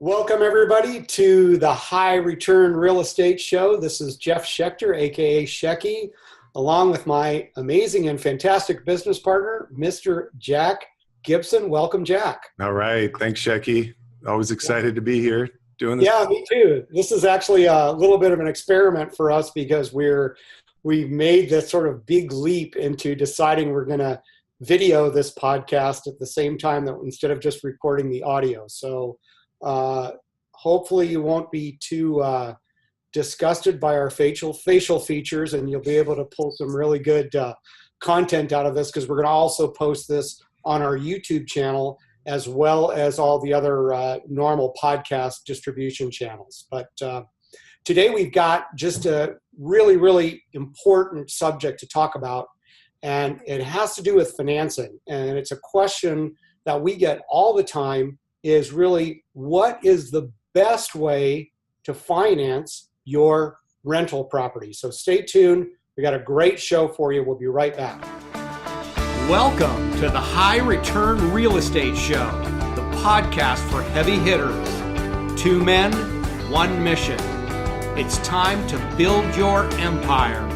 Welcome, everybody, to the High Return Real Estate Show. This is Jeff Schechter, aka Shecky, along with my amazing and fantastic business partner, Mr. Jack Gibson. Welcome, Jack. All right. Thanks, Shecky. Always excited to be here doing this. Yeah, me too. This is actually a little bit of an experiment for us because we've made this sort of big leap into deciding we're going to video this podcast at the same time that instead of just recording the audio. So hopefully you won't be too disgusted by our facial features, and you'll be able to pull some really good content out of this, because we're going to also post this on our YouTube channel as well as all the other normal podcast distribution channels. But today we've got just a really, really important subject to talk about, and it has to do with financing. And it's a question that we get all the time, is really, what is the best way to finance your rental property? So stay tuned. We got a great show for you. We'll be right back. Welcome to the High Return Real Estate Show, the podcast for heavy hitters. 2 men, 1 mission. It's time to build your empire.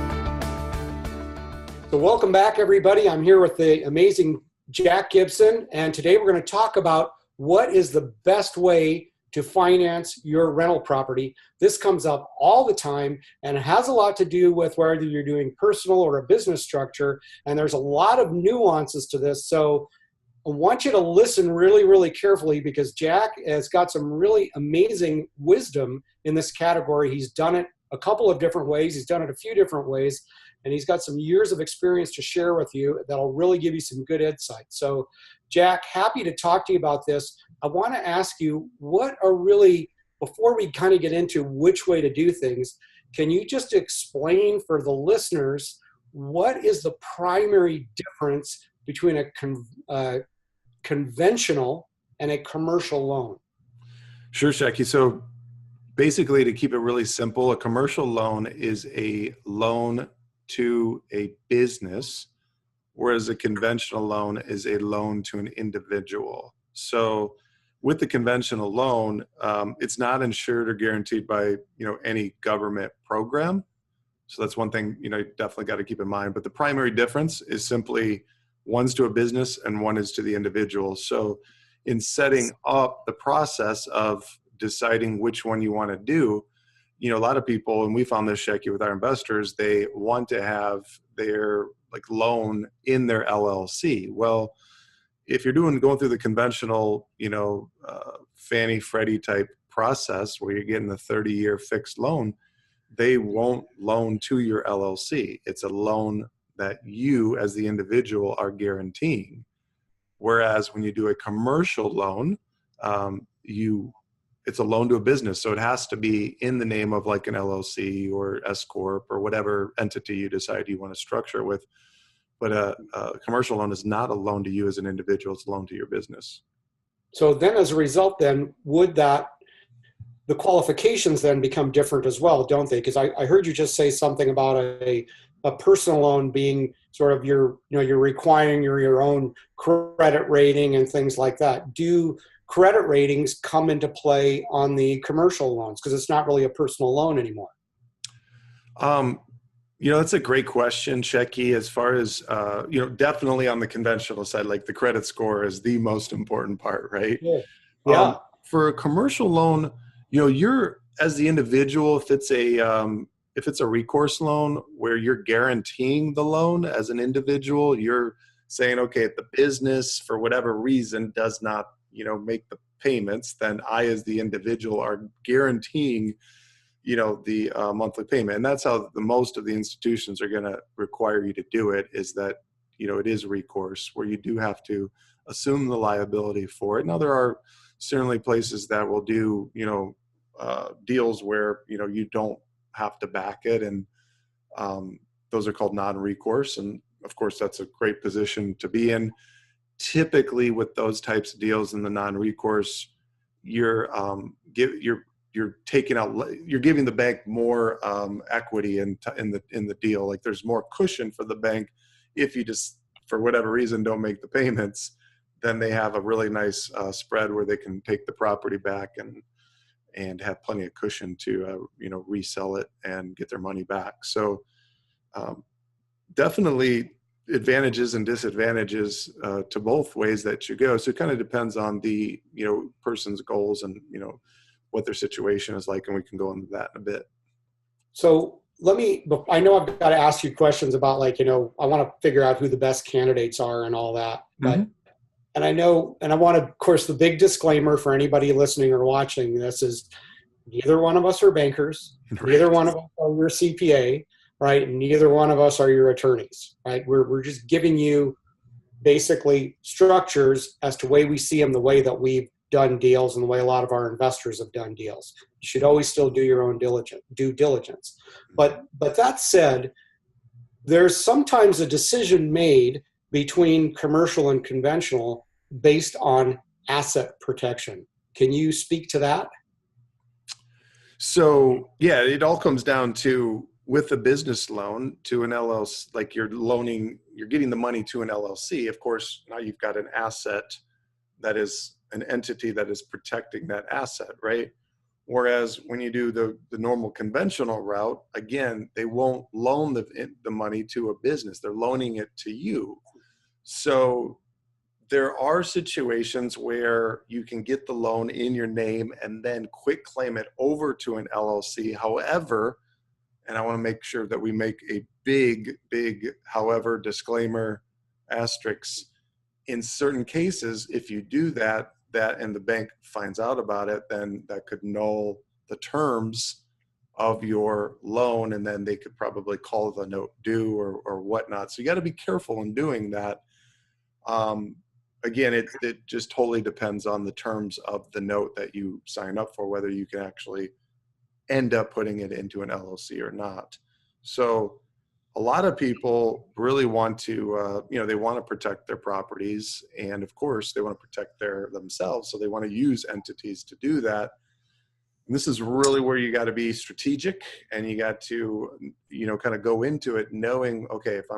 So welcome back, everybody. I'm here with the amazing Jack Gibson, and today we're going to talk about what is the best way to finance your rental property. This comes up all the time, and it has a lot to do with whether you're doing personal or a business structure, and there's a lot of nuances to this. So I want you to listen really, really carefully, because Jack has got some really amazing wisdom in this category. He's done it a couple of different ways. He's done it a few different ways, and he's got some years of experience to share with you that'll really give you some good insight. So Jack, happy to talk to you about this. I want to ask you, what are really, before we kind of get into which way to do things, can you just explain for the listeners, what is the primary difference between a conventional and a commercial loan? Sure, Shecky. So basically, to keep it really simple, a commercial loan is a loan to a business, whereas a conventional loan is a loan to an individual. So with the conventional loan, it's not insured or guaranteed by any government program. So that's one thing you definitely got to keep in mind. But the primary difference is simply one's to a business and one is to the individual. So in setting up the process of deciding which one you want to do, a lot of people, and we found this, Shecky, with our investors, they want to have their loan in their LLC. Well, if you're going through the conventional, Fannie Freddie type process where you're getting a 30-year fixed loan, they won't loan to your LLC. It's a loan that you as the individual are guaranteeing. Whereas when you do a commercial loan, it's a loan to a business. So it has to be in the name of like an LLC or S Corp or whatever entity you decide you want to structure with. But a commercial loan is not a loan to you as an individual, it's a loan to your business. So then as a result, then the qualifications then become different as well, don't they? Because I heard you just say something about a personal loan being sort of you're requiring your own credit rating and things like that. Do credit ratings come into play on the commercial loans, because it's not really a personal loan anymore? That's a great question, Shecky. As far as, definitely on the conventional side, like the credit score is the most important part, right? Yeah. For a commercial loan, you're, as the individual, if it's a recourse loan where you're guaranteeing the loan as an individual, you're saying, okay, if the business for whatever reason does not, make the payments, then I as the individual are guaranteeing the monthly payment. And that's how the most of the institutions are going to require you to do it, is that, it is recourse where you do have to assume the liability for it. Now, there are certainly places that will do, deals where, you don't have to back it. And those are called non-recourse. And of course, that's a great position to be in. Typically with those types of deals in the non-recourse, you're taking out, you're giving the bank more equity in the deal. Like there's more cushion for the bank. If you just, for whatever reason, don't make the payments, then they have a really nice spread where they can take the property back and and have plenty of cushion to, resell it and get their money back. So definitely advantages and disadvantages to both ways that you go. So it kind of depends on the, person's goals and, what their situation is like. And we can go into that in a bit. So I know I've got to ask you questions about I want to figure out who the best candidates are and all that. But, and I know, and I want to, of course, the big disclaimer for anybody listening or watching this is neither one of us are bankers. Right. Neither one of us are your CPA, right? And neither one of us are your attorneys, right? We're just giving you basically structures as to the way we see them, the way that we've done deals and the way a lot of our investors have done deals. You should always still do your own due diligence. But that said, there's sometimes a decision made between commercial and conventional based on asset protection. Can you speak to that? So, yeah, it all comes down to, with a business loan to an LLC, like you're getting the money to an LLC. Of course, now you've got an asset that is an entity that is protecting that asset, right? Whereas when you do the normal conventional route, again, they won't loan the money to a business. They're loaning it to you. So there are situations where you can get the loan in your name and then quick claim it over to an LLC. However, and I want to make sure that we make a big, however, disclaimer, asterisk, in certain cases, if you do that and the bank finds out about it, then that could null the terms of your loan, and then they could probably call the note due or whatnot. So you got to be careful in doing that. Again, it just totally depends on the terms of the note that you sign up for, whether you can actually end up putting it into an LLC or not. So a lot of people really want to, they want to protect their properties, and of course they want to protect themselves. So they want to use entities to do that. And this is really where you got to be strategic, and you got to, kind of go into it knowing, okay, if I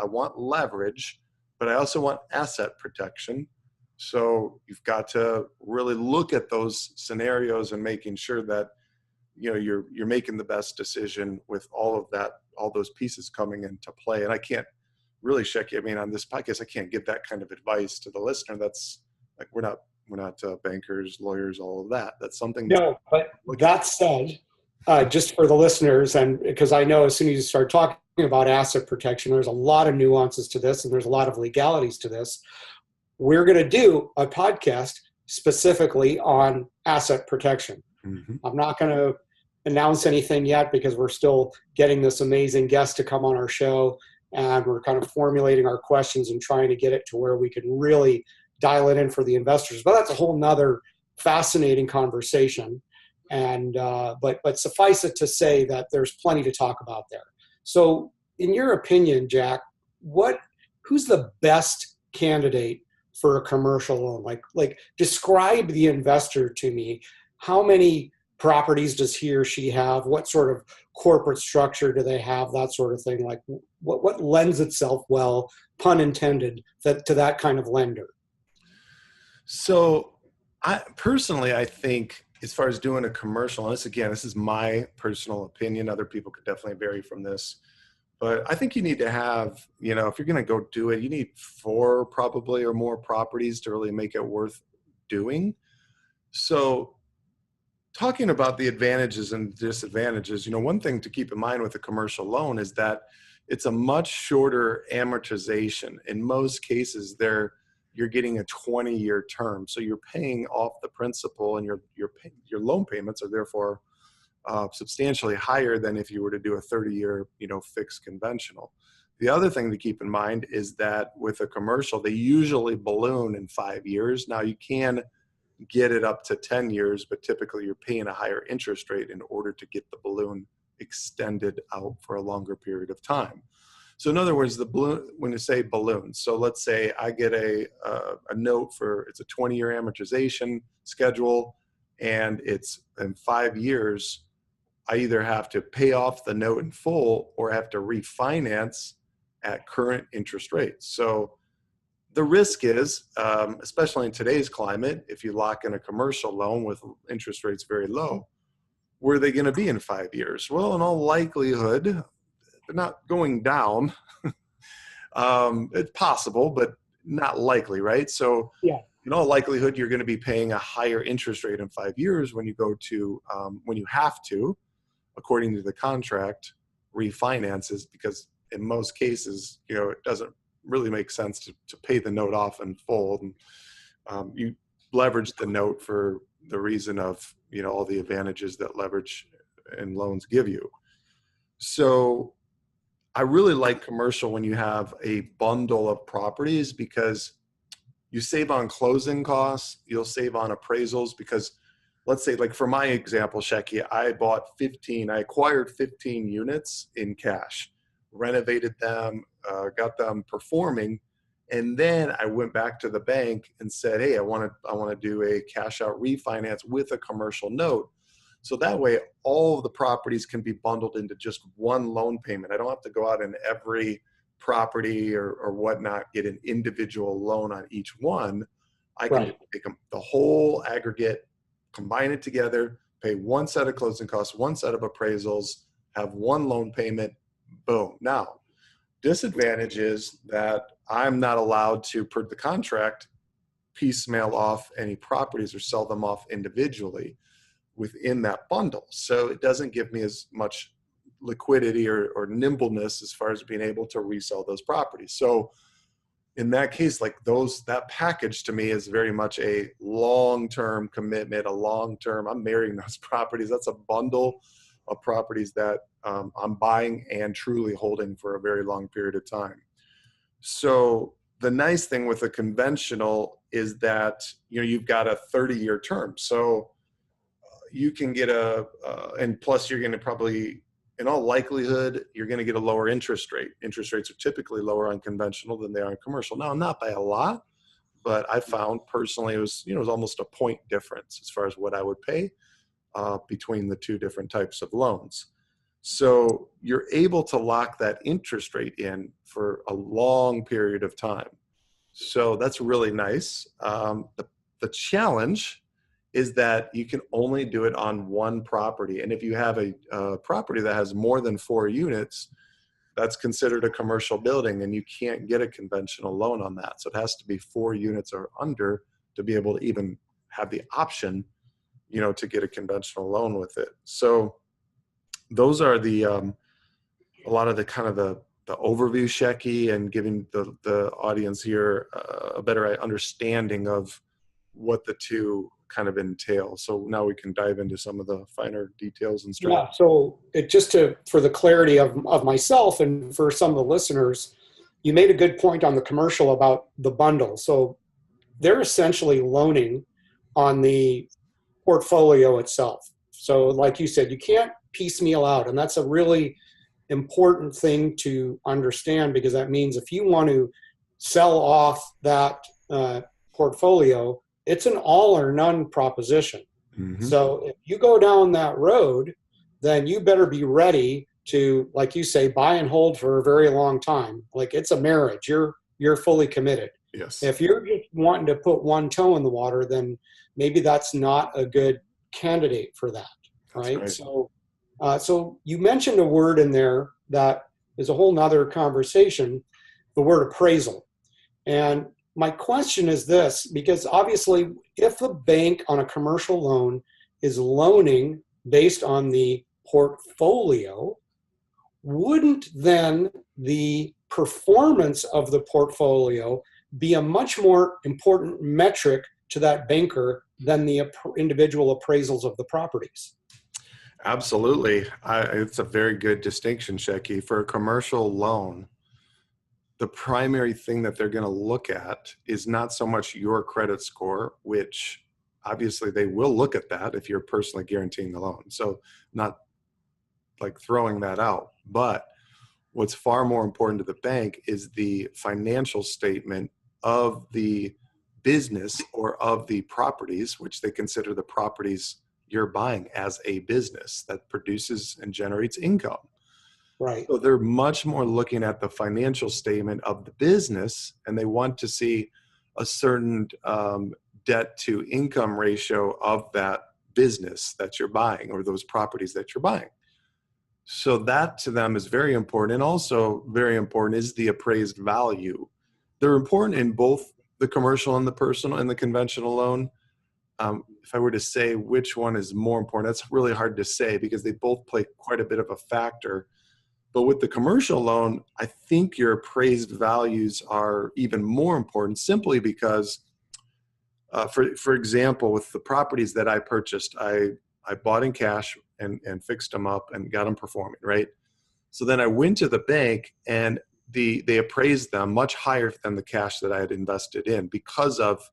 want leverage, but I also want asset protection. So you've got to really look at those scenarios and making sure that, you're making the best decision with all of that, all those pieces coming into play. And I can't really, Shecky, on this podcast, I can't give that kind of advice to the listener. That's like, we're not bankers, lawyers, all of that. That's something. No, but that said, just for the listeners, and because I know as soon as you start talking about asset protection, there's a lot of nuances to this and there's a lot of legalities to this. We're going to do a podcast specifically on asset protection. Mm-hmm. I'm not going to announce anything yet because we're still getting this amazing guest to come on our show, and we're kind of formulating our questions and trying to get it to where we can really dial it in for the investors. But that's a whole nother fascinating conversation. And but suffice it to say that there's plenty to talk about there. So in your opinion, Jack, who's the best candidate for a commercial loan? Like describe the investor to me. How many properties does he or she have? What sort of corporate structure do they have? That sort of thing. Like what lends itself well, pun intended, to that kind of lender? So I think as far as doing a commercial, and this is my personal opinion, other people could definitely vary from this, but I think you need to have, if you're going to go do it, you need 4 probably or more properties to really make it worth doing. So talking about the advantages and disadvantages, one thing to keep in mind with a commercial loan is that it's a much shorter amortization. In most cases, you're getting a 20-year term, so you're paying off the principal, and your loan payments are therefore substantially higher than if you were to do a 30-year, fixed conventional. The other thing to keep in mind is that with a commercial, they usually balloon in 5 years. Now you can get it up to 10 years, but typically you're paying a higher interest rate in order to get the balloon extended out for a longer period of time. So in other words, the balloon, when you say balloon, so let's say I get a note it's a 20-year amortization schedule, and it's in 5 years, I either have to pay off the note in full or have to refinance at current interest rates. So the risk is, especially in today's climate, if you lock in a commercial loan with interest rates very low, where are they going to be in 5 years? Well, in all likelihood, they're not going down. It's possible, but not likely, right? So Yeah. in all likelihood, you're going to be paying a higher interest rate in 5 years when you go to, when you have to, according to the contract, refinances, because in most cases, it doesn't really make sense to pay the note off in full. And you leverage the note for the reason of, all the advantages that leverage and loans give you. So I really like commercial when you have a bundle of properties, because you save on closing costs, you'll save on appraisals, because let's say, like for my example, Shecky, I acquired 15 units in cash, renovated them, got them performing. And then I went back to the bank and said, hey, I want to do a cash out refinance with a commercial note. So that way all of the properties can be bundled into just one loan payment. I don't have to go out in every property or whatnot, get an individual loan on each one. I can Right. take them, the whole aggregate, combine it together, pay one set of closing costs, one set of appraisals, have one loan payment, boom. Now, disadvantage is that I'm not allowed to, per the contract, piecemeal off any properties or sell them off individually within that bundle. So it doesn't give me as much liquidity or nimbleness as far as being able to resell those properties. So in that case, like that package to me is very much a long-term commitment, I'm marrying those properties. That's a bundle of properties that I'm buying and truly holding for a very long period of time. So the nice thing with a conventional is that, you've got a 30-year term. So you can get and plus you're going to probably, in all likelihood, you're going to get a lower interest rate. Interest rates are typically lower on conventional than they are on commercial. Now, not by a lot, but I found personally it was almost a point difference as far as what I would pay between the two different types of loans. So you're able to lock that interest rate in for a long period of time. So that's really nice. The challenge is that you can only do it on one property. And if you have a property that has more than 4 units, that's considered a commercial building, and you can't get a conventional loan on that. So it has to be 4 units or under to be able to even have the option, to get a conventional loan with it. So those are a lot of the kind of the overview, Shecky, and giving the audience here a better understanding of what the two kind of entail. So now we can dive into some of the finer details and Yeah. So for the clarity of myself and for some of the listeners, you made a good point on the commercial about the bundle. So they're essentially loaning on the portfolio itself. So like you said, you can't piecemeal out. And that's a really important thing to understand, because that means if you want to sell off that portfolio, it's an all or none proposition. Mm-hmm. So if you go down that road, then you better be ready to, like you say, buy and hold for a very long time. Like it's a marriage. You're fully committed. Yes. If you're just wanting to put one toe in the water, then maybe that's not a good candidate for that. Right? So you mentioned a word in there that is a whole nother conversation, the word appraisal. And my question is this, because obviously if a bank on a commercial loan is loaning based on the portfolio, wouldn't then the performance of the portfolio be a much more important metric to that banker than the individual appraisals of the properties? Absolutely. It's a very good distinction, Shecky. For a commercial loan, the primary thing that they're going to look at is not so much your credit score, which obviously they will look at that if you're personally guaranteeing the loan. So not like throwing that out. But what's far more important to the bank is the financial statement of the business or of the properties, which they consider the properties you're buying as a business that produces and generates income. Right. So they're much more looking at the financial statement of the business, and they want to see a certain debt to income ratio of that business that you're buying or those properties that you're buying. So that to them is very important. And also very important is the appraised value. They're important in both the commercial and the personal and the conventional loan. If I were to say which one is more important, that's really hard to say because they both play quite a bit of a factor. But with the commercial loan, I think your appraised values are even more important simply because, for example, with the properties that I purchased, I bought in cash and fixed them up and got them performing, right? So then I went to the bank and they appraised them much higher than the cash that I had invested in because of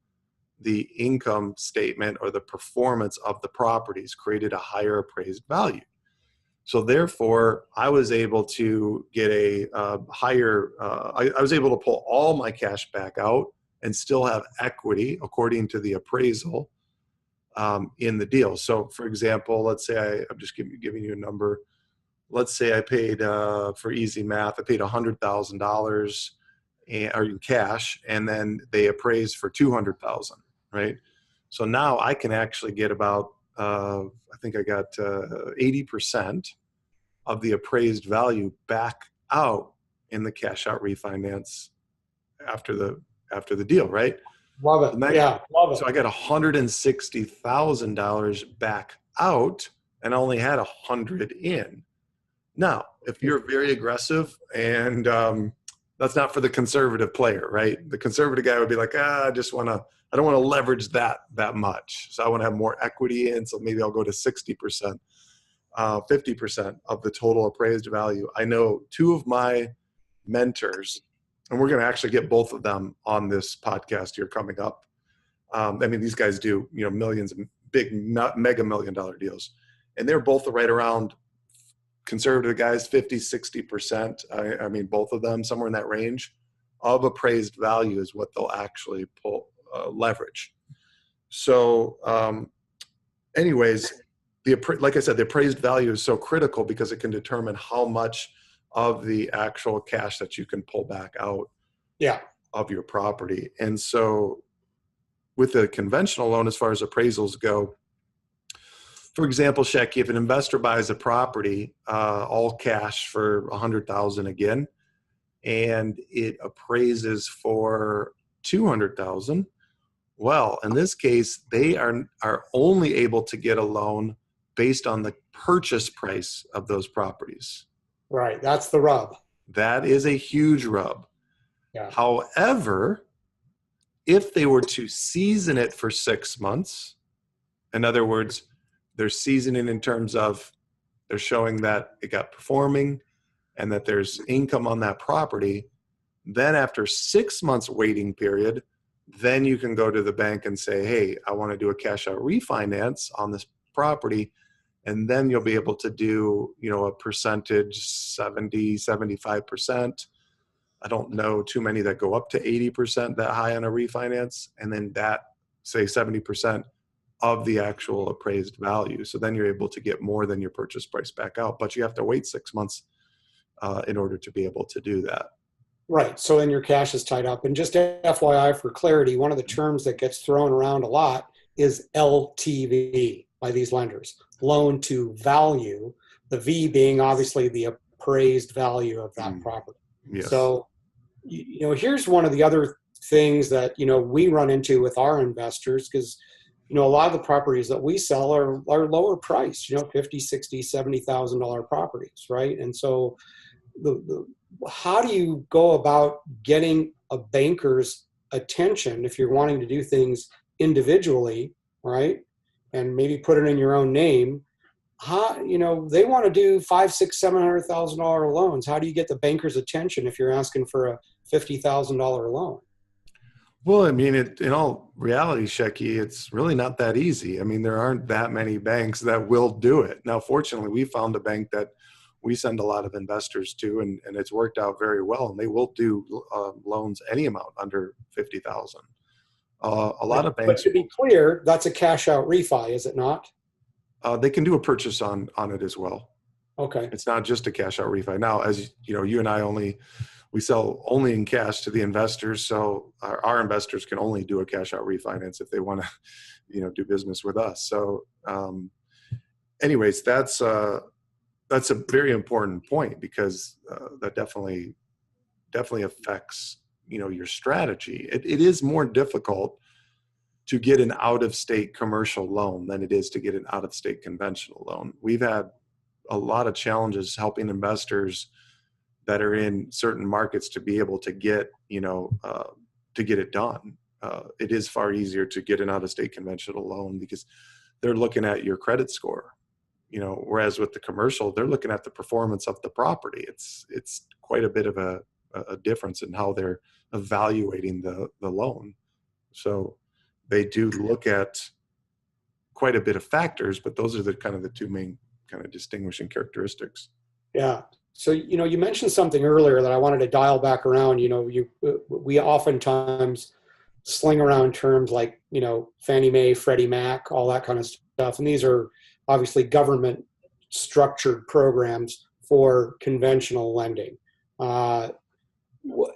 the income statement or the performance of the properties created a higher appraised value. So therefore, I was able to get a higher, I was able to pull all my cash back out and still have equity according to the appraisal in the deal. So for example, let's say I'm just giving you a number. Let's say I paid, for easy math, I paid $100,000 in cash, and then they appraised for $200,000, right? So now I can actually get about, I think I got 80% of the appraised value back out in the cash out refinance after the deal, right? Love it. Love it. So I got $160,000 back out and I only had 100 in. Now, if you're very aggressive and that's not for the conservative player, right? The conservative guy would be like, I don't want to leverage that much. So I want to have more equity in. So maybe I'll go to 60%, 50% of the total appraised value. I know two of my mentors, and we're going to actually get both of them on this podcast here coming up. I mean, these guys do, millions of big, mega $1 million deals. And they're both right around conservative guys, 50, 60%. I mean, both of them, somewhere in that range of appraised value is what they'll actually leverage. So anyways, like I said, the appraised value is so critical because it can determine how much of the actual cash that you can pull back out of your property. And so with a conventional loan, as far as appraisals go, for example, Shecky, if an investor buys a property, all cash for $100,000 again, and it appraises for $200,000, well, in this case, they are only able to get a loan based on the purchase price of those properties. Right. That's the rub. That is a huge rub. Yeah. However, if they were to season it for 6 months, in other words, they're seasoning in terms of they're showing that it got performing and that there's income on that property, then after 6 months waiting period, then you can go to the bank and say, hey, I want to do a cash out refinance on this property. And then you'll be able to do, a percentage, 70, 75%. I don't know too many that go up to 80% that high on a refinance. And then that, say 70% of the actual appraised value. So then you're able to get more than your purchase price back out. But you have to wait 6 months in order to be able to do that. Right. So then your cash is tied up. And just FYI for clarity, one of the terms that gets thrown around a lot is LTV by these lenders, loan to value, the V being obviously the appraised value of that property. Yes. So, here's one of the other things that, we run into with our investors, because, a lot of the properties that we sell are lower priced, $50,000, $60,000, $70,000 properties, right? And so how do you go about getting a banker's attention if you're wanting to do things individually, right? And maybe put it in your own name. They want to do $500,000, $600,000, $700,000 loans. How do you get the banker's attention if you're asking for a $50,000 loan? Well, I mean, in all reality, Shecky, it's really not that easy. I mean, there aren't that many banks that will do it. Now, fortunately, we found a bank that we send a lot of investors to, and it's worked out very well. And they will do loans any amount under $50,000. A lot of banks. But to be clear, that's a cash out refi, is it not? They can do a purchase on it as well. Okay. It's not just a cash out refi. Now, as you know, you and I we sell only in cash to the investors. So our investors can only do a cash out refinance if they want to, do business with us. So anyways, that's a very important point, because that definitely affects, your strategy. It is more difficult to get an out-of-state commercial loan than it is to get an out-of-state conventional loan. We've had a lot of challenges helping investors that are in certain markets to be able to get, to get it done. It is far easier to get an out-of-state conventional loan because they're looking at your credit score, whereas with the commercial, they're looking at the performance of the property. It's quite a bit of a difference in how they're evaluating the loan. So they do look at quite a bit of factors, but those are the two main kind of distinguishing characteristics. Yeah. So, you mentioned something earlier that I wanted to dial back around. We oftentimes sling around terms like, Fannie Mae, Freddie Mac, all that kind of stuff. And these are obviously government structured programs for conventional lending.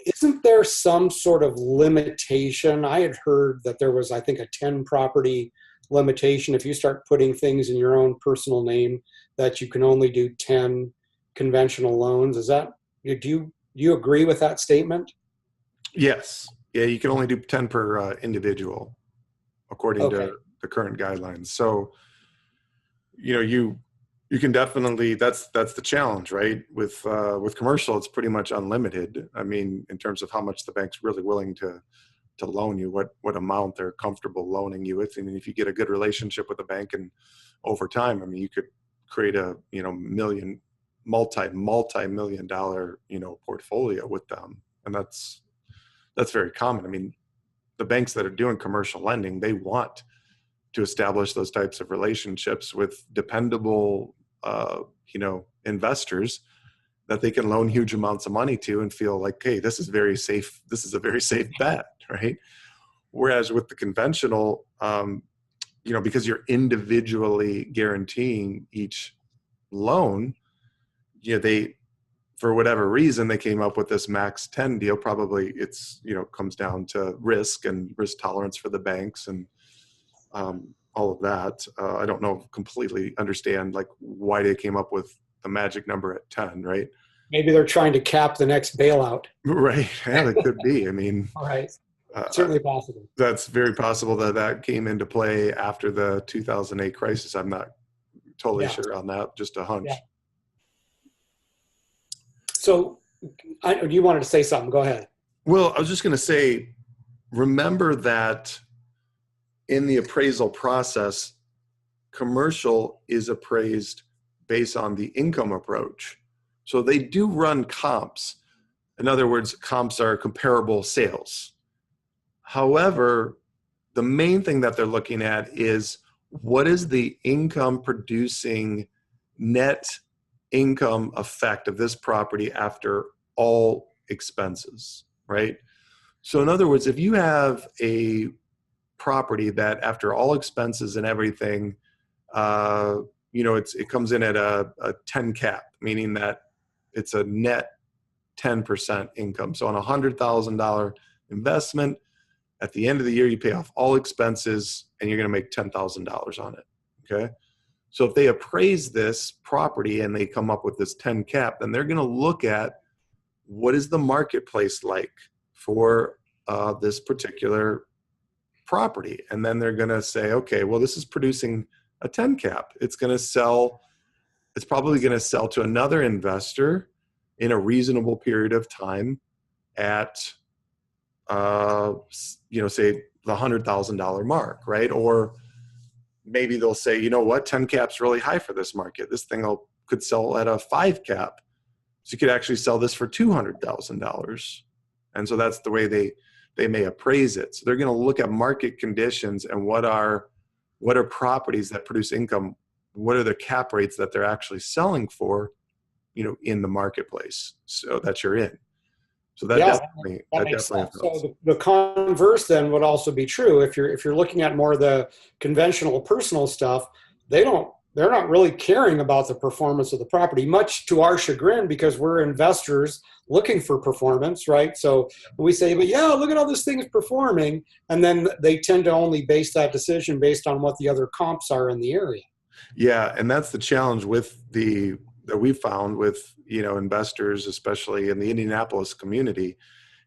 Isn't there some sort of limitation? I had heard that there was, I think, a 10 property limitation. If you start putting things in your own personal name, that you can only do 10 conventional loans. Do you agree with that statement? Yes. Yeah, you can only do 10 per individual, according to the current guidelines. So, you can definitely, that's the challenge, right? With commercial, it's pretty much unlimited. I mean, in terms of how much the bank's really willing to loan you, what amount they're comfortable loaning you with. And if you get a good relationship with the bank, and over time, I mean, you could create a, multi-million dollar, portfolio with them. And that's very common. I mean, the banks that are doing commercial lending, they want to establish those types of relationships with dependable, investors that they can loan huge amounts of money to and feel like, hey, this is very safe. This is a very safe bet, right? Whereas with the conventional, because you're individually guaranteeing each loan, they, for whatever reason, they came up with this max 10 deal. Probably it's, comes down to risk and risk tolerance for the banks and all of that. I don't know, completely understand like why they came up with the magic number at 10, right? Maybe they're trying to cap the next bailout. Right. Yeah, that could be. I mean, all right. Certainly possible. That's very possible that came into play after the 2008 crisis. I'm not totally sure on that, just a hunch. Yeah. So you wanted to say something. Go ahead. Well, I was just going to say, remember that in the appraisal process, commercial is appraised based on the income approach. So they do run comps. In other words, comps are comparable sales. However, the main thing that they're looking at is what is the income producing net income effect of this property after all expenses, right? So in other words, if you have a property that after all expenses and everything, it comes in at a 10 cap, meaning that it's a net 10% income. So on a $100,000 investment, at the end of the year, you pay off all expenses and you're going to make $10,000 on it. Okay. So if they appraise this property and they come up with this 10 cap, then they're going to look at what is the marketplace like for this particular property. And then they're going to say, okay, well, this is producing a 10 cap. It's probably going to sell to another investor in a reasonable period of time at, say the $100,000 mark, right? Or maybe they'll say, you know what, 10 cap's really high for this market. This thing could sell at a 5 cap. So you could actually sell this for $200,000. And so that's the way they may appraise it. So they're going to look at market conditions and what are properties that produce income, what are the cap rates that they're actually selling for, in the marketplace so that you're in. So that definitely helps. So the converse then would also be true. If you're looking at more of the conventional personal stuff, they don't they're not really caring about the performance of the property, much to our chagrin, because we're investors looking for performance, right? So we say, but yeah, look at all this thing is performing. And then they tend to only base that decision based on what the other comps are in the area. Yeah. And that's the challenge that we found with, investors, especially in the Indianapolis community,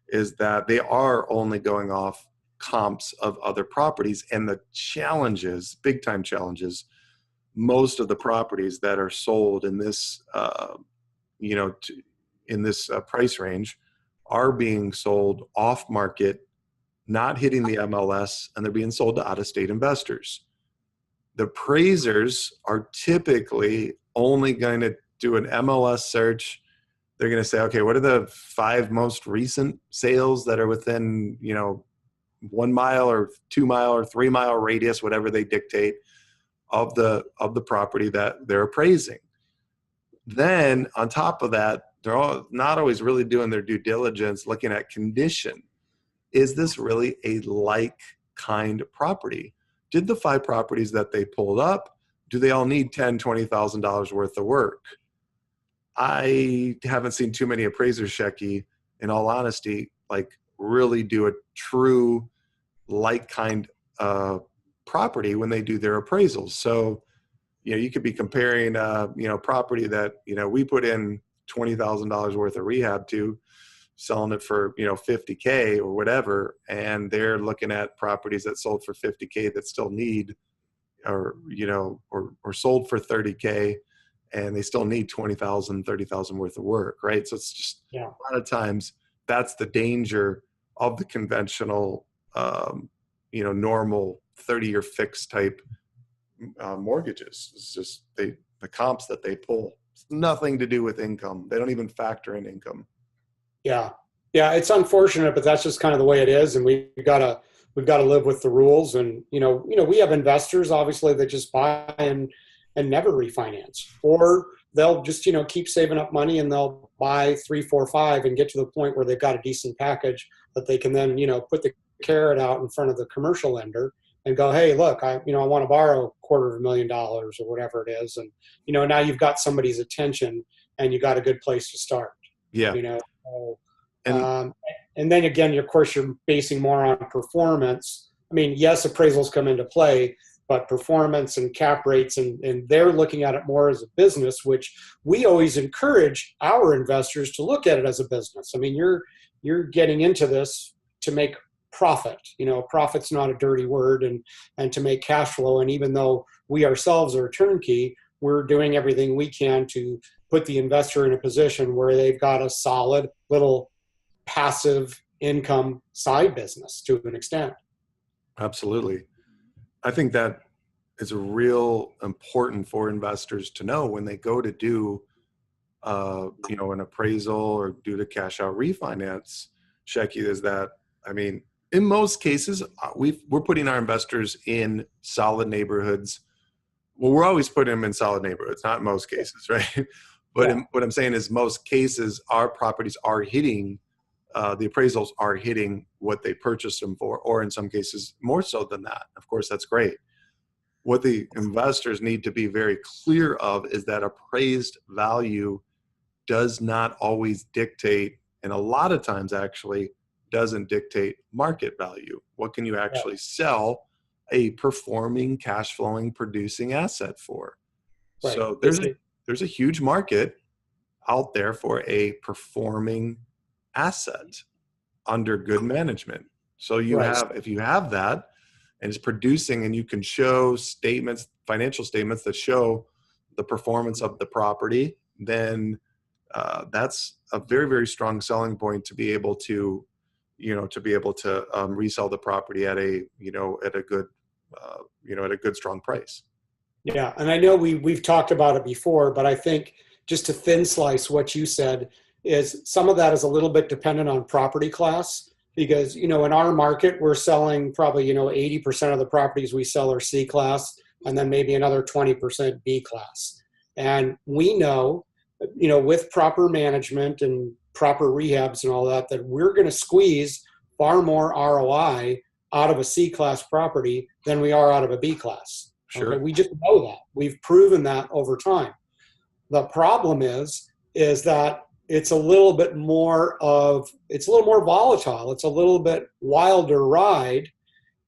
is that they are only going off comps of other properties. And the challenges, big time challenges, most of the properties that are sold in this, price range are being sold off market, not hitting the MLS, and they're being sold to out-of-state investors. The appraisers are typically only going to do an MLS search. They're going to say, okay, what are the 5 most recent sales that are within, 1 mile or 2 mile or 3 mile radius, whatever they dictate, of the property that they're appraising. Then on top of that, they're not always really doing their due diligence, looking at condition. Is this really a like kind property? Did the 5 properties that they pulled up, do they all need $10,000, $20,000 worth of work? I haven't seen too many appraisers, Shecky, in all honesty, like really do a true like kind property when they do their appraisals. So, you could be comparing, property that, we put in $20,000 worth of rehab to, selling it for, $50K or whatever. And they're looking at properties that sold for $50K that still need, or sold for $30K, and they still need $20,000, $30,000 worth of work. Right. So it's just a lot of times that's the danger of the conventional, normal 30-year fixed type mortgages. It's just the comps that they pull. It's nothing to do with income. They don't even factor in income. Yeah. Yeah. It's unfortunate, but that's just kind of the way it is. And we've got to live with the rules. And, we have investors obviously that just buy and never refinance, or they'll just, keep saving up money and they'll buy 3, 4, 5 and get to the point where they've got a decent package that they can then, put the carrot out in front of the commercial lender and go, hey, look, I want to borrow $250,000 or whatever it is. And, now you've got somebody's attention and you got a good place to start. Yeah. And then again, of course, you're basing more on performance. I mean, yes, appraisals come into play, but performance and cap rates, and they're looking at it more as a business, which we always encourage our investors to look at it as a business. I mean, you're getting into this to make profit. Profit's not a dirty word, and to make cash flow. And even though we ourselves are a turnkey, we're doing everything we can to put the investor in a position where they've got a solid little passive income side business to an extent. Absolutely. I think that is real important for investors to know when they go to do, an appraisal or do the cash out refinance. Shecky, is that, in most cases, we're putting our investors in solid neighborhoods. Well, we're always putting them in solid neighborhoods, not most cases, right? But what I'm saying is most cases, our properties are hitting, the appraisals are hitting what they purchased them for, or in some cases more so than that. Of course, that's great. What the investors need to be very clear of is that appraised value does not always dictate, and a lot of times actually doesn't dictate market value. What can you actually sell a performing, cash flowing, producing asset for? Right. So there's a huge market out there for a performing asset under good management. So if you have that and it's producing, and you can show financial statements that show the performance of the property, then that's a very, very strong selling point to be able to resell the property at a good strong price. Yeah, and I know we've talked about it before, but I think just to thin slice what you said is some of that is a little bit dependent on property class, because in our market we're selling probably 80% of the properties we sell are C class, and then maybe another 20% B class. And we know, with proper management and proper rehabs and all that we're going to squeeze far more ROI out of a C class property than we are out of a B class. Sure. Okay? We just know that. We've proven that over time. The problem is that it's a little bit more volatile. It's a little bit wilder ride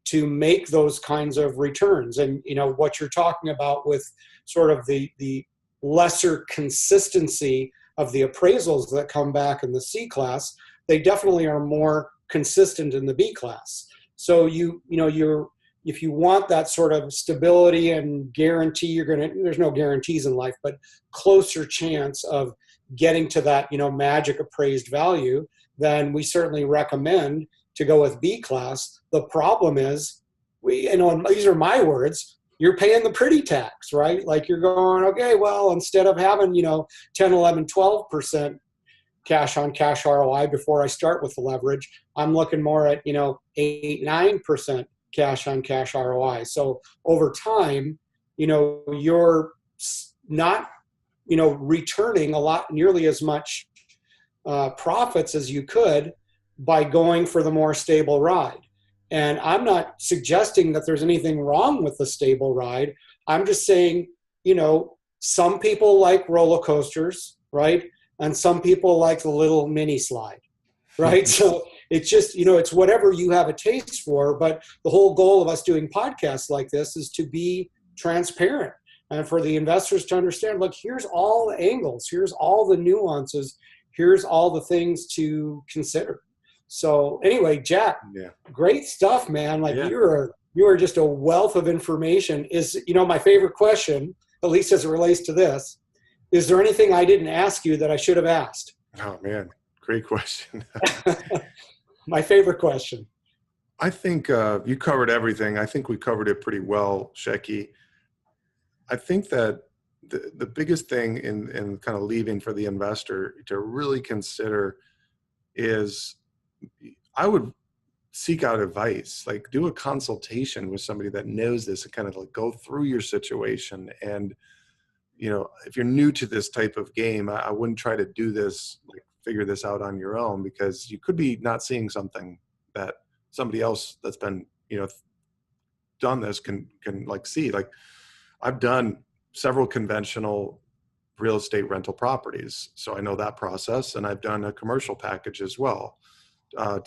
to make those kinds of returns. And, what you're talking about with sort of the lesser consistency of the appraisals that come back in the C class, they definitely are more consistent in the B class. So if you want that sort of stability and guarantee, there's no guarantees in life, but closer chance of getting to that, magic appraised value, then we certainly recommend to go with B class. The problem is, these are my words, you're paying the pretty tax, right? Like you're going, okay, well, instead of having, 10, 11, 12% cash on cash ROI before I start with the leverage, I'm looking more at, 8, 9% cash on cash ROI. So over time, you're not, returning nearly as much profits as you could by going for the more stable ride. And I'm not suggesting that there's anything wrong with the stable ride. I'm just saying, some people like roller coasters, right? And some people like the little mini slide, right? So it's just, it's whatever you have a taste for. But the whole goal of us doing podcasts like this is to be transparent and for the investors to understand, look, here's all the angles, here's all the nuances, here's all the things to consider. So anyway, Jack, great stuff, man. Like you are just a wealth of information. Is, my favorite question, at least as it relates to this, is there anything I didn't ask you that I should have asked? Oh man, great question. My favorite question. I think you covered everything. I think we covered it pretty well, Shecky. I think that the biggest thing in kind of leaving for the investor to really consider is, I would seek out advice, like do a consultation with somebody that knows this and kind of like go through your situation. And, if you're new to this type of game, I wouldn't try to do this, like figure this out on your own, because you could be not seeing something that somebody else that's been, done this can like see. Like I've done several conventional real estate rental properties, so I know that process, and I've done a commercial package as well. I've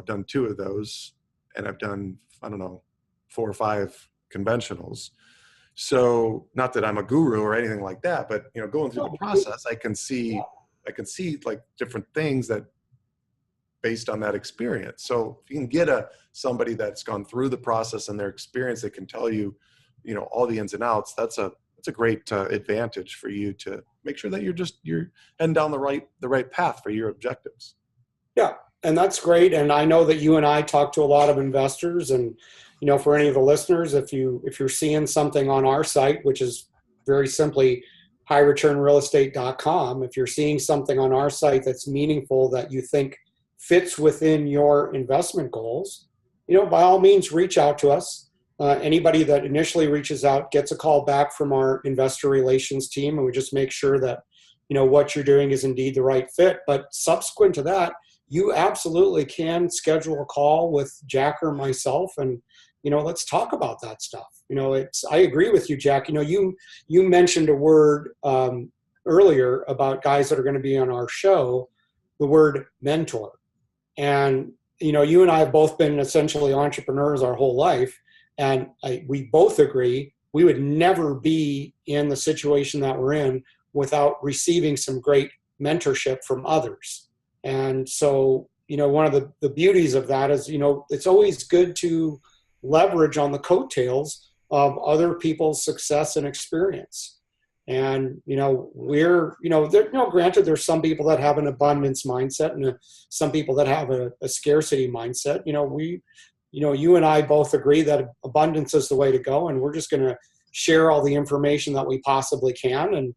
done 2 of those, and I've done, 4 or 5 conventionals. So not that I'm a guru or anything like that, but going through the process, I can see like different things that based on that experience. So if you can get somebody that's gone through the process and their experience, that can tell you, all the ins and outs, that's a great advantage for you to make sure that you're heading down the right path for your objectives. Yeah. And that's great. And I know that you and I talk to a lot of investors, and, for any of the listeners, if you're seeing something on our site, which is very simply highreturnrealestate.com, if you're seeing something on our site that's meaningful, that you think fits within your investment goals, by all means, reach out to us. Anybody that initially reaches out gets a call back from our investor relations team, and we just make sure that, what you're doing is indeed the right fit. But subsequent to that, you absolutely can schedule a call with Jack or myself, and, let's talk about that stuff. I agree with you, Jack. You mentioned a word earlier about guys that are going to be on our show, the word mentor. And, you and I have both been essentially entrepreneurs our whole life. And we both agree we would never be in the situation that we're in without receiving some great mentorship from others. And so, one of the beauties of that is, it's always good to leverage on the coattails of other people's success and experience. And, granted, there's some people that have an abundance mindset and some people that have a scarcity mindset. You and I both agree that abundance is the way to go, and we're just going to share all the information that we possibly can. And,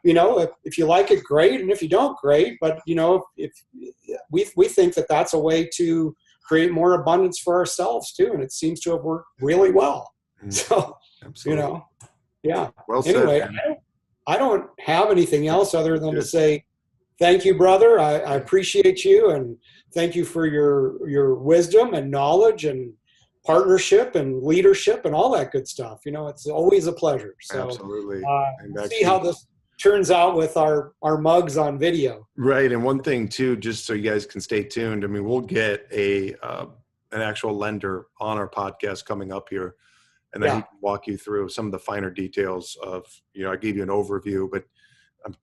if you like it, great. And if you don't, great. But, if we think that that's a way to create more abundance for ourselves too. And it seems to have worked really well. So, Absolutely. Yeah. Well anyway, said, I don't have anything else other than to say, thank you, brother. I appreciate you, and thank you for your wisdom and knowledge and partnership and leadership and all that good stuff. It's always a pleasure. So Absolutely. see how this turns out with our mugs on video. Right. And one thing too, just so you guys can stay tuned. I mean, we'll get an actual lender on our podcast coming up here, and then he can walk you through some of the finer details of, I gave you an overview, but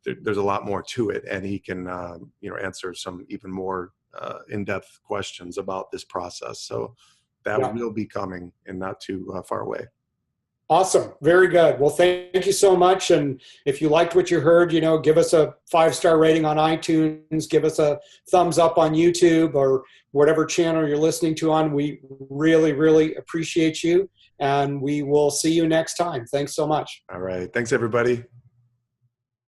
there's a lot more to it, and he can, answer some even more in-depth questions about this process. So that will be coming and not too far away. Awesome. Very good. Well, thank you so much. And if you liked what you heard, give us a 5-star rating on iTunes, give us a thumbs up on YouTube or whatever channel you're listening to on. We really, really appreciate you. And we will see you next time. Thanks so much. All right. Thanks, everybody.